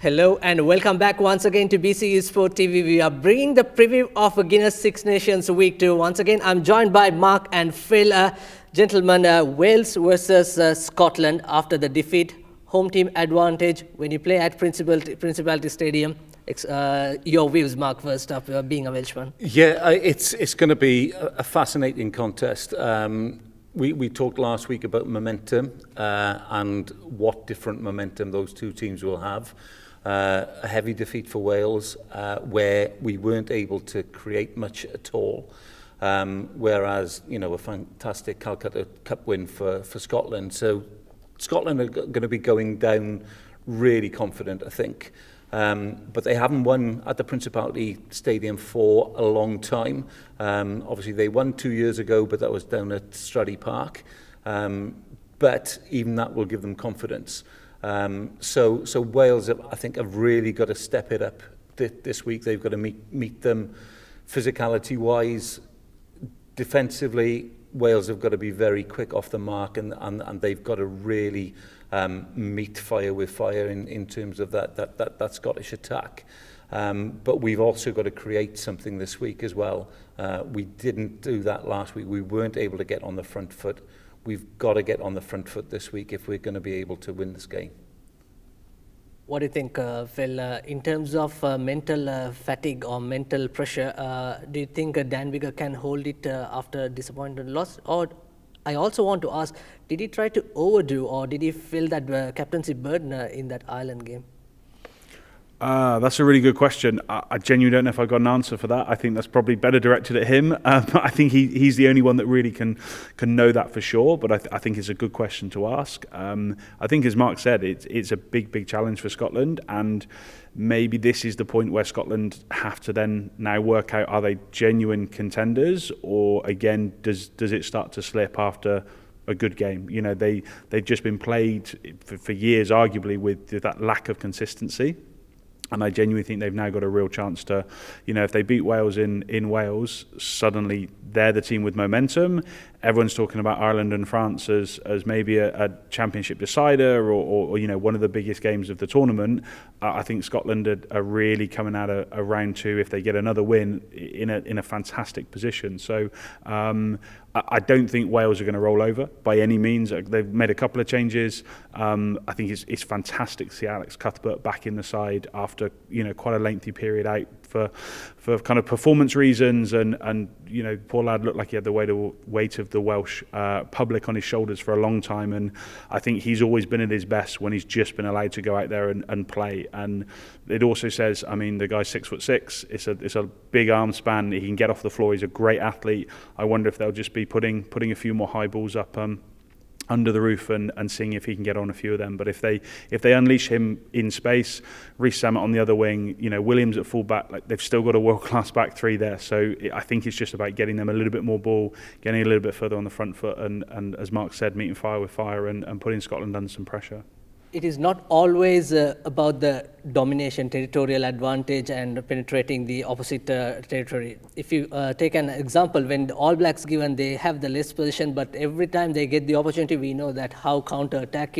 Hello and welcome back once again to BCU Sport TV. We are bringing the preview of Guinness Six Nations Week 2. Once again, I'm joined by Mark and Phil. Gentlemen, Wales versus Scotland after the defeat. Home team advantage when you play at Principality Stadium. Your views, Mark, first up, being a Welshman. Yeah, it's going to be a fascinating contest. We talked last week about momentum and what different momentum those two teams will have. A heavy defeat for Wales, where we weren't able to create much at all. Whereas, a fantastic Calcutta Cup win for Scotland. So Scotland are going to be going down really confident, I think. But they haven't won at the Principality Stadium for a long time. Obviously, they won 2 years ago, but that was down at Stradey Park. But even that will give them confidence. So Wales, I think, have really got to step it up this week. They've got to meet them physicality-wise. Defensively, Wales have got to be very quick off the mark, and they've got to really meet fire with fire in terms of that Scottish attack. But we've also got to create something this week as well. We didn't do that last week. We weren't able to get on the front foot. We've got to get on the front foot this week if we're going to be able to win this game. What do you think, Phil? In terms of mental fatigue or mental pressure, do you think Dan Biggar can hold it after a disappointing loss? Or I also want to ask, did he try to overdo or did he feel that captaincy burden in that Ireland game? That's a really good question. I genuinely don't know if I got an answer for that. I think that's probably better directed at him. I think he's the only one that really can know that for sure. But I think it's a good question to ask. I think, as Mark said, it's a big challenge for Scotland, and maybe this is the point where Scotland have to then now work out, are they genuine contenders, or again does it start to slip after a good game? They've just been played for years, arguably, with that lack of consistency. And I genuinely think they've now got a real chance to, if they beat Wales in Wales, suddenly they're the team with momentum. Everyone's talking about Ireland and France as maybe a championship decider or one of the biggest games of the tournament. I think Scotland are really coming out of round two, if they get another win, in a fantastic position. So I don't think Wales are going to roll over by any means. They've made a couple of changes. I think it's fantastic to see Alex Cuthbert back in the side after quite a lengthy period out for kind of performance reasons, and poor lad looked like he had the weight of the Welsh public on his shoulders for a long time, and I think he's always been at his best when he's just been allowed to go out there and play. And it also says, the guy's 6'6". It's a big arm span. He can get off the floor. He's a great athlete. I wonder if they'll just be putting a few more high balls up under the roof and seeing if he can get on a few of them. But if they unleash him in space, Rhys Sammet on the other wing, Williams at fullback, they've still got a world-class back three there. So I think it's just about getting them a little bit more ball, getting a little bit further on the front foot, and as Mark said, meeting fire with fire and putting Scotland under some pressure. It is not always about the domination, territorial advantage and penetrating the opposite territory. If you take an example, when the All Blacks given, they have the less position, but every time they get the opportunity, we know that how counter-attack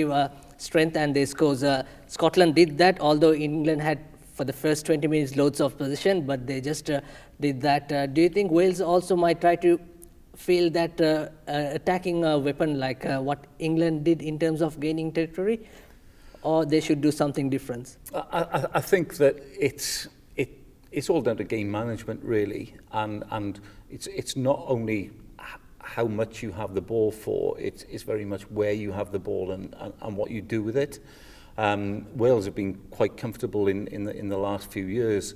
strength and they scores. Scotland did that, although England had for the first 20 minutes loads of position, but they just did that. Do you think Wales also might try to feel that attacking weapon like what England did in terms of gaining territory? Or they should do something different? I think that it's all down to game management, really, and it's not only how much you have the ball for, it's very much where you have the ball and what you do with it. Wales have been quite comfortable in the last few years,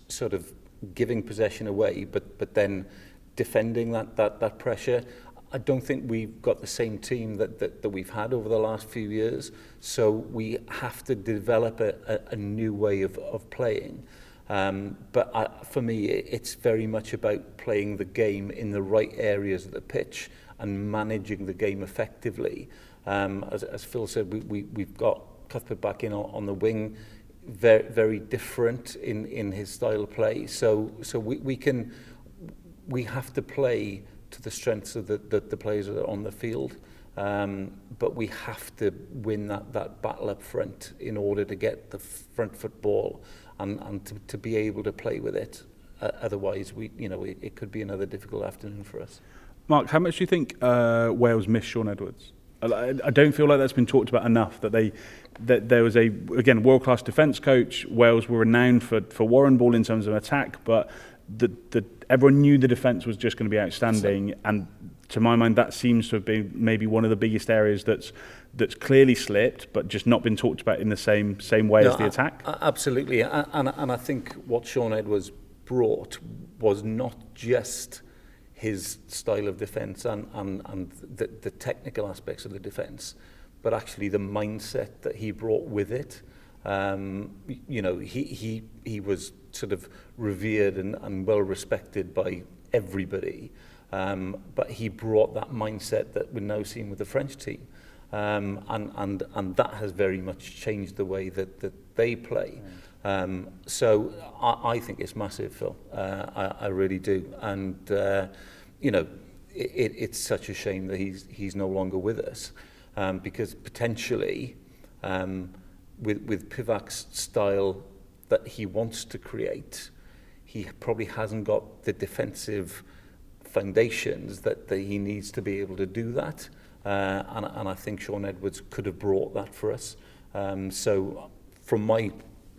sort of giving possession away, but then defending that pressure. I don't think we've got the same team that we've had over the last few years, so we have to develop a new way of playing. But for me, it's very much about playing the game in the right areas of the pitch and managing the game effectively. As Phil said, we've got Cuthbert back in on the wing, very, very different in his style of play. So we have to play to the strengths of the players that are on the field. but we have to win that battle up front in order to get the front foot ball and to be able to play with it. Otherwise, it could be another difficult afternoon for us. Mark, how much do you think Wales missed Shaun Edwards? I don't feel like that's been talked about enough, that there was again, world-class defence coach. Wales were renowned for Warren ball in terms of attack, but everyone knew the defence was just going to be outstanding. And to my mind, that seems to have been maybe one of the biggest areas that's clearly slipped, but just not been talked about in the same way as the attack. Absolutely, and I think what Shaun Edwards brought was not just his style of defence and the technical aspects of the defence, but actually the mindset that he brought with it. He was sort of revered and well respected by everybody, but he brought that mindset that we're now seeing with the French team, and that has very much changed the way that they play. So I think it's massive, Phil. I really do, and it's such a shame that he's no longer with us, because potentially, with Pivac's style that he wants to create, he probably hasn't got the defensive foundations that he needs to be able to do that, and I think Shaun Edwards could have brought that for us. So from my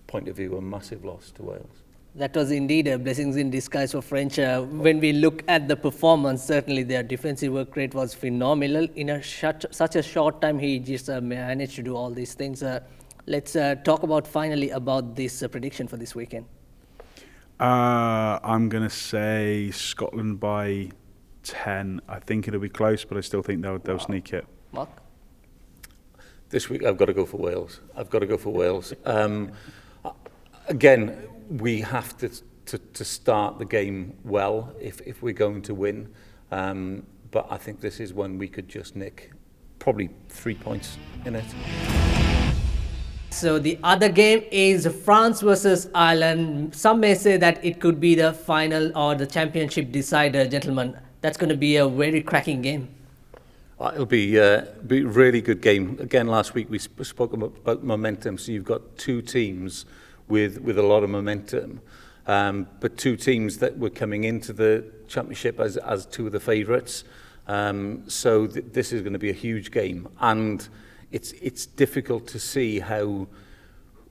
point of view, a massive loss to Wales. That was indeed a blessings in disguise for French. When we look at the performance, certainly their defensive work rate was phenomenal. In such a short time, he just managed to do all these things. Let's talk finally about this prediction for this weekend. I'm going to say Scotland by 10. I think it'll be close, but I still think they'll sneak it. Mark? This week, I've got to go for Wales. Again, we have to start the game well if we're going to win. But I think this is when we could just nick probably 3 points in it. So the other game is France versus Ireland. Some may say that it could be the final or the championship decider, gentlemen. That's going to be a very cracking game. It'll be a really good game. Again, last week we spoke about momentum. So you've got two teams with a lot of momentum, but two teams that were coming into the championship as two of the favourites. So this is going to be a huge game, and it's difficult to see how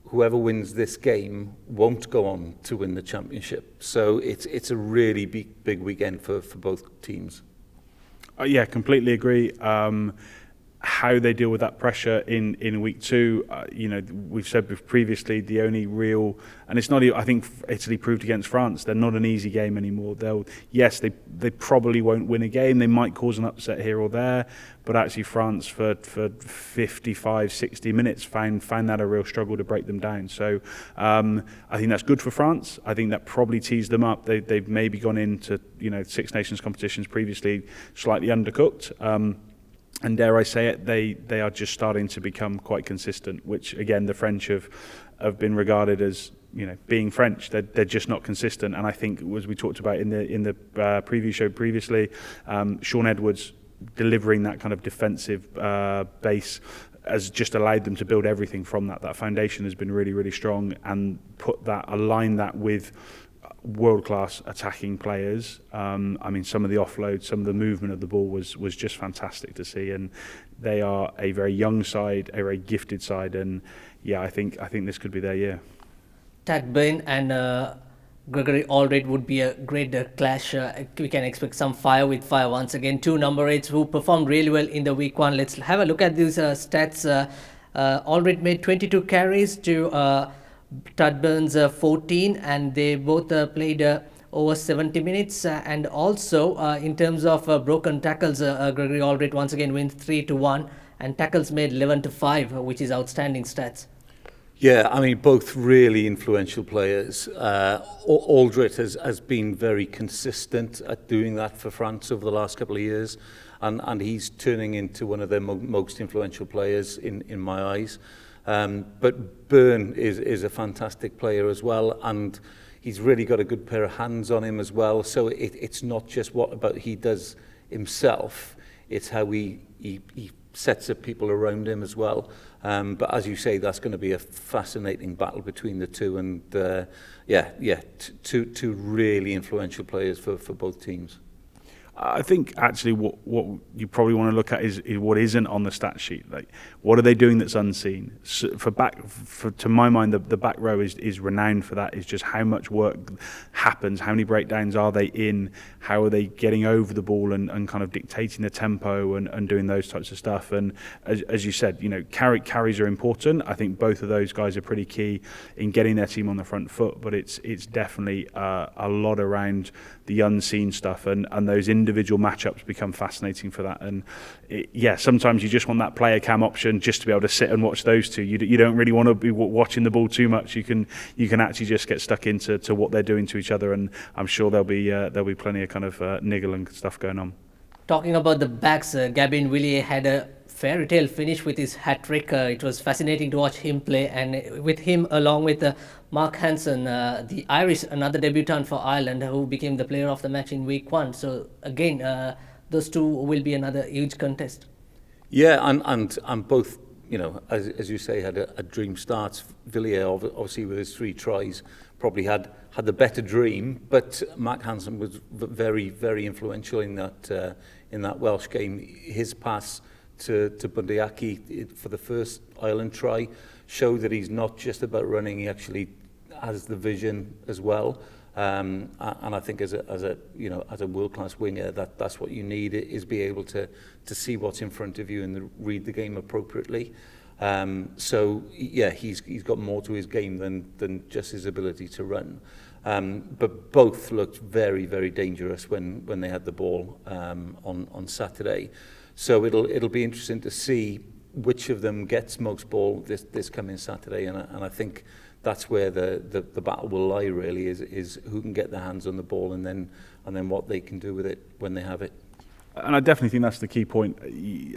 whoever wins this game won't go on to win the championship. So it's a really big weekend for both teams. Yeah, completely agree. How they deal with that pressure in week two, we've said previously, the only real, and it's not, I think Italy proved against France, they're not an easy game anymore. They probably won't win a game, they might cause an upset here or there, but actually France for 55, 60 minutes found that a real struggle to break them down. So I think that's good for France. I think that probably teased them up. They've maybe gone into Six Nations competitions previously slightly undercooked. And dare I say it, they are just starting to become quite consistent, which again the French have been regarded as being French. They're just not consistent, and I think as we talked about in the preview show previously, Shaun Edwards delivering that kind of defensive base has just allowed them to build everything from that. That foundation has been really, really strong, and align that with world-class attacking players. Some of the offload, some of the movement of the ball was just fantastic to see, and they are a very young side, a very gifted side, and yeah, I think this could be their year. Tad Bain and Gregory Aldred would be a great clash. We can expect some fire with fire once again. Two number 8s who performed really well in the week one. Let's have a look at these stats. Aldred made 22 carries to Tudburn's 14, and they both played over 70 minutes. And also, in terms of broken tackles, Gregory Aldred once again wins 3-1, and tackles made 11-5, which is outstanding stats. Yeah, both really influential players. Aldred has been very consistent at doing that for France over the last couple of years, and he's turning into one of their most influential players in my eyes. But Byrne is a fantastic player as well, and he's really got a good pair of hands on him as well. So it's not just what about he does himself, It's how he sets up people around him as well. But as you say, that's going to be a fascinating battle between the two, and two really influential players for both teams. I think actually what you probably want to look at is what isn't on the stat sheet. Like, what are they doing that's unseen? So to my mind, the back row is renowned for that. Is just how much work happens, how many breakdowns are they in, how are they getting over the ball and kind of dictating the tempo and doing those types of stuff. And as you said, carries are important. I think both of those guys are pretty key in getting their team on the front foot. But it's definitely a lot around the unseen stuff, and those individual matchups become fascinating for that. And sometimes you just want that player cam option just to be able to sit and watch those two. You don't really want to be watching the ball too much. You can actually just get stuck into what they're doing to each other, and I'm sure there'll be plenty of kind of niggle and stuff going on. Talking about the backs, Gavin Villiers had a fairy tale finish with his hat-trick. It was fascinating to watch him play, and with him along with Mark Hansen, the Irish, another debutant for Ireland, who became the player of the match in week 1. So again, those two will be another huge contest. Yeah, and both, as you say, had a dream start. Villiers, obviously with his 3 tries, probably had the better dream, but Mark Hansen was very, very influential in that Welsh game. His pass to Bundyaki for the first Ireland try showed that he's not just about running, he actually has the vision as well. And I think as a world-class winger, that's what you need, is be able to see what's in front of you and read the game appropriately. He's got more to his game than just his ability to run. But both looked very, very dangerous when they had the ball on Saturday. So it'll be interesting to see which of them gets most ball this coming Saturday, and I think that's where the battle will lie, really, is who can get their hands on the ball and then what they can do with it when they have it. And I definitely think that's the key point.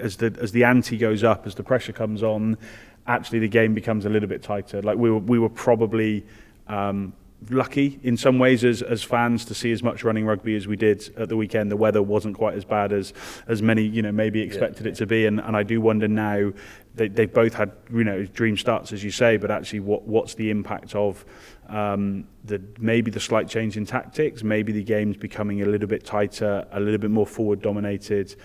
As the ante goes up, as the pressure comes on, actually the game becomes a little bit tighter. Like we were probably lucky in some ways as fans to see as much running rugby as we did at the weekend. The weather wasn't quite as bad as many maybe expected it to be, and I do wonder now. They both had dream starts, as you say, but actually what's the impact of maybe the slight change in tactics, maybe the game's becoming a little bit tighter, a little bit more forward dominated,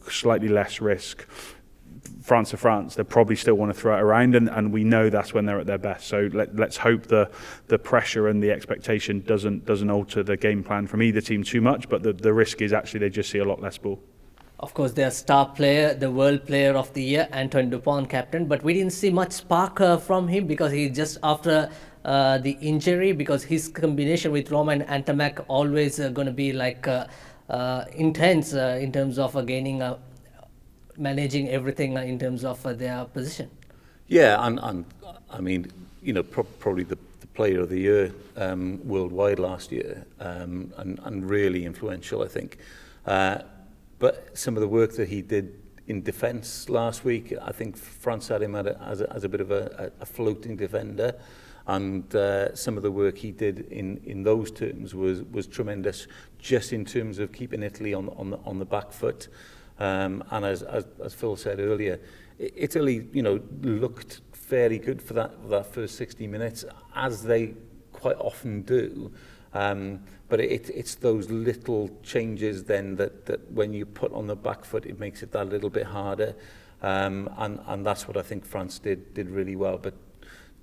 slightly less risk. France, they probably still want to throw it around, and we know that's when they're at their best. So let's hope the pressure and the expectation doesn't alter the game plan from either team too much, but the risk is actually they just see a lot less ball. Of course, their star player, the World Player of the Year, Antoine Dupont, captain, but we didn't see much spark from him because he just after the injury, because his combination with Roman Antamak always going to be like intense in terms of managing everything in terms of their position. Yeah, and I mean, probably the Player of the Year worldwide last year, and really influential, I think. But some of the work that he did in defence last week, I think France had him as a bit of a floating defender, and some of the work he did in those terms was tremendous, just in terms of keeping Italy on the back foot. And as Phil said earlier, Italy looked fairly good for that first 60 minutes, as they quite often do. But it's those little changes then that when you put on the back foot, it makes it that little bit harder. And that's what I think France did really well. But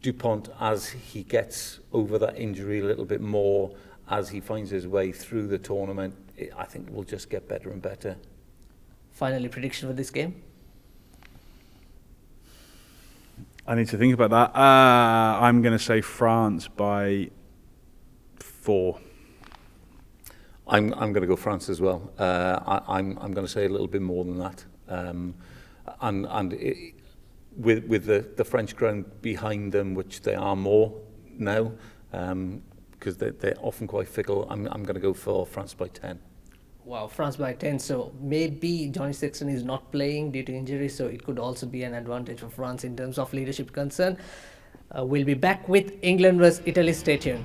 Dupont, as he gets over that injury a little bit more, as he finds his way through the tournament, I think will just get better and better. Finally, prediction for this game? I need to think about that. I'm going to say France by 4. I'm going to go France as well. I'm going to say a little bit more than that. With the French ground behind them, which they are more now, because they're often quite fickle, I'm going to go for France by 10. Wow, France by 10. So maybe Johnny Sexton is not playing due to injury, so it could also be an advantage for France in terms of leadership concern. We'll be back with England vs Italy. Stay tuned.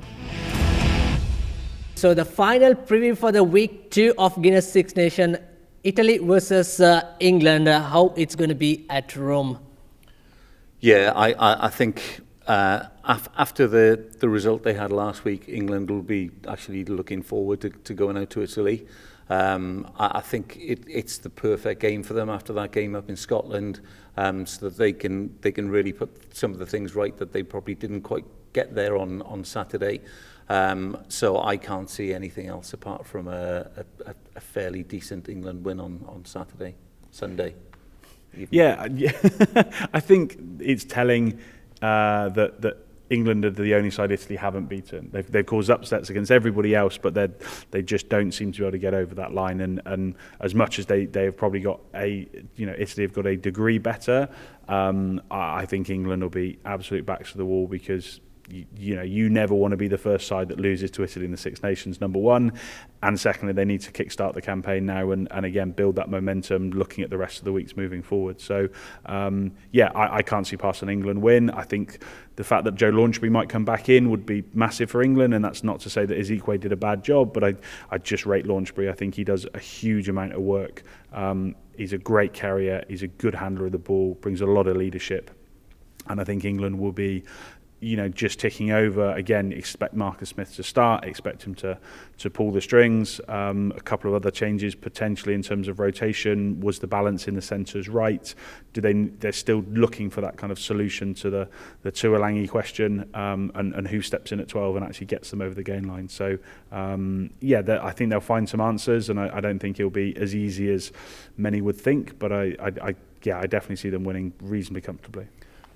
So the final preview for the week 2 of Guinness Six Nations Italy versus England, how it's going to be at Rome? Yeah, I think after the result they had last week, England will be actually looking forward to going out to Italy. I think it's the perfect game for them after that game up in Scotland, so that they can really put some of the things right that they probably didn't quite get there on Saturday. So I can't see anything else apart from a fairly decent England win on Sunday. Even. Yeah, I think it's telling that England are the only side Italy haven't beaten. They've caused upsets against everybody else, but they just don't seem to be able to get over that line. And as much as they have probably got Italy have got a degree better, I think England will be absolute backs to the wall, because you never want to be the first side that loses to Italy in the Six Nations, number one, and secondly they need to kickstart the campaign now and again build that momentum looking at the rest of the weeks moving forward. So I can't see past an England win. I think the fact that Joe Launchbury might come back in would be massive for England, and that's not to say that Ezekwe did a bad job, but I just rate Launchbury. I think he does a huge amount of work. He's a great carrier, he's a good handler of the ball, brings a lot of leadership, and I think England will be just ticking over. Again, expect Marcus Smith to start, expect him to pull the strings. A couple of other changes potentially in terms of rotation. Was the balance in the centres right? They're still looking for that kind of solution to the Tuolangi question, and who steps in at 12 and actually gets them over the gain line. So I think they'll find some answers, and I don't think it'll be as easy as many would think, but I definitely see them winning reasonably comfortably.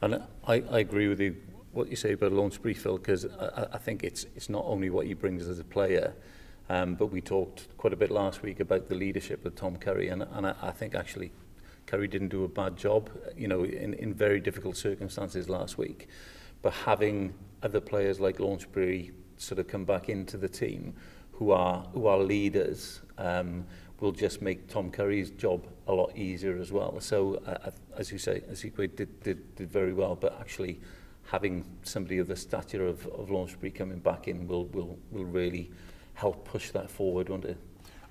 And I agree with you what you say about Launchbury, Phil, because I think it's not only what he brings as a player, but we talked quite a bit last week about the leadership of Tom Curry, and I think actually Curry didn't do a bad job, in very difficult circumstances last week. But having other players like Launchbury sort of come back into the team who are leaders will just make Tom Curry's job a lot easier as well. So as you say, Ezekwe did very well, but actually having somebody of the stature of Launchbury coming back in will really help push that forward, won't it?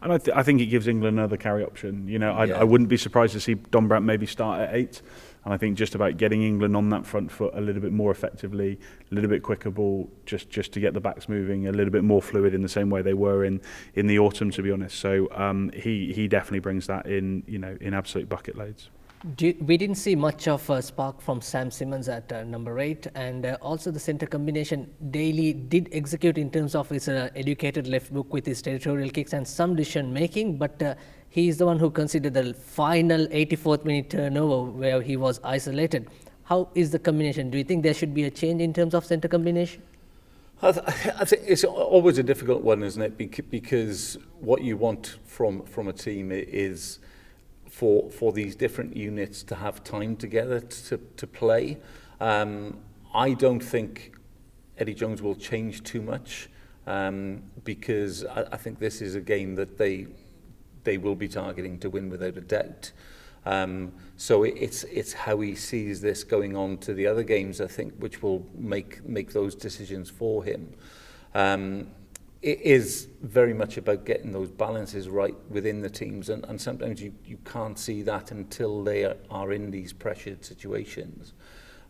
And I think it gives England another carry option. I wouldn't be surprised to see Don Brandt maybe start at 8. And I think just about getting England on that front foot a little bit more effectively, a little bit quicker ball, just to get the backs moving, a little bit more fluid in the same way they were in the autumn, to be honest. So he definitely brings that in absolute bucket loads. We didn't see much of a spark from Sam Simmonds at number 8, and also the centre combination Daly did execute in terms of his educated left book with his territorial kicks and some decision making, but he is the one who considered the final 84th minute turnover where he was isolated. How is the combination? Do you think there should be a change in terms of centre combination? I think it's always a difficult one, isn't it? Because what you want from a team is for these different units to have time together to play. I don't think Eddie Jones will change too much, because I think this is a game that they will be targeting to win without a doubt. So it's how he sees this going on to the other games, I think, which will make those decisions for him. It is very much about getting those balances right within the teams, and sometimes you can't see that until they are in these pressured situations.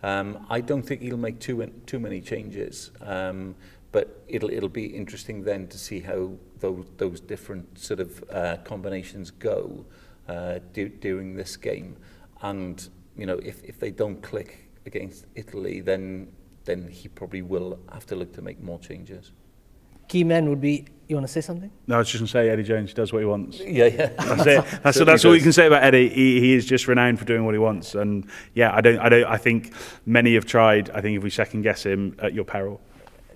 I don't think he'll make too many changes, but it'll be interesting then to see how those different sort of combinations go during this game. And if they don't click against Italy, then he probably will have to look to make more changes. Key man would be, you want to say something? No, I was just going to say Eddie Jones does what he wants. Yeah. That's it. That's all you can say about Eddie. He is just renowned for doing what he wants. And yeah, I think many have tried. I think if we second guess him, at your peril.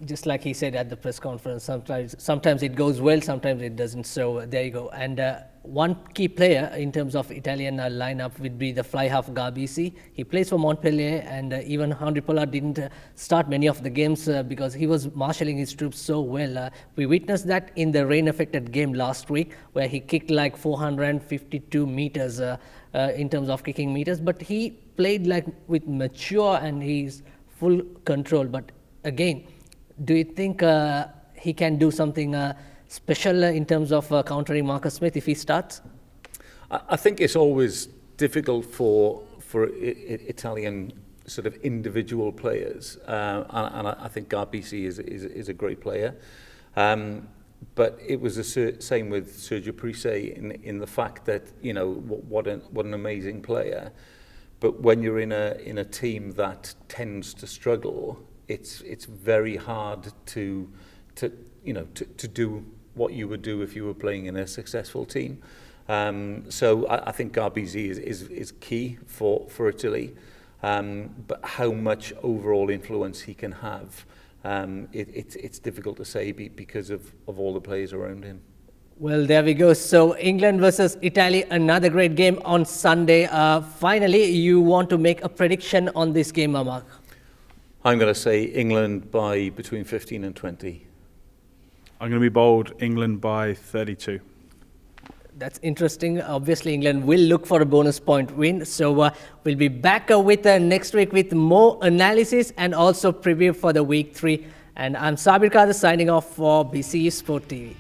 Just like he said at the press conference, sometimes it goes well, sometimes it doesn't. So there you go. And one key player in terms of Italian lineup would be the fly half Garbisi. He plays for Montpellier, and even Henry Pollard didn't start many of the games because he was marshalling his troops so well. We witnessed that in the rain-affected game last week, where he kicked like 452 meters in terms of kicking meters. But he played like with mature and he's full control. But again, do you think he can do something special in terms of countering Marcus Smith if he starts? I think it's always difficult for Italian sort of individual players, and I think RBC is a great player. But it was the same with Sergio Parise in the fact that, you know, what an amazing player. But when you're in a team that tends to struggle, it's very hard to do what you would do if you were playing in a successful team. So I think RBZ is key for Italy. But how much overall influence he can have, it's difficult to say because of all the players around him. Well, there we go. So England versus Italy, another great game on Sunday. Finally, you want to make a prediction on this game, Mark? I'm going to say England by between 15 and 20. I'm going to be bold, England by 32. That's interesting. Obviously, England will look for a bonus point win. So we'll be back with next week with more analysis and also preview for the week 3. And I'm Saabir Cader signing off for BCU Sport TV.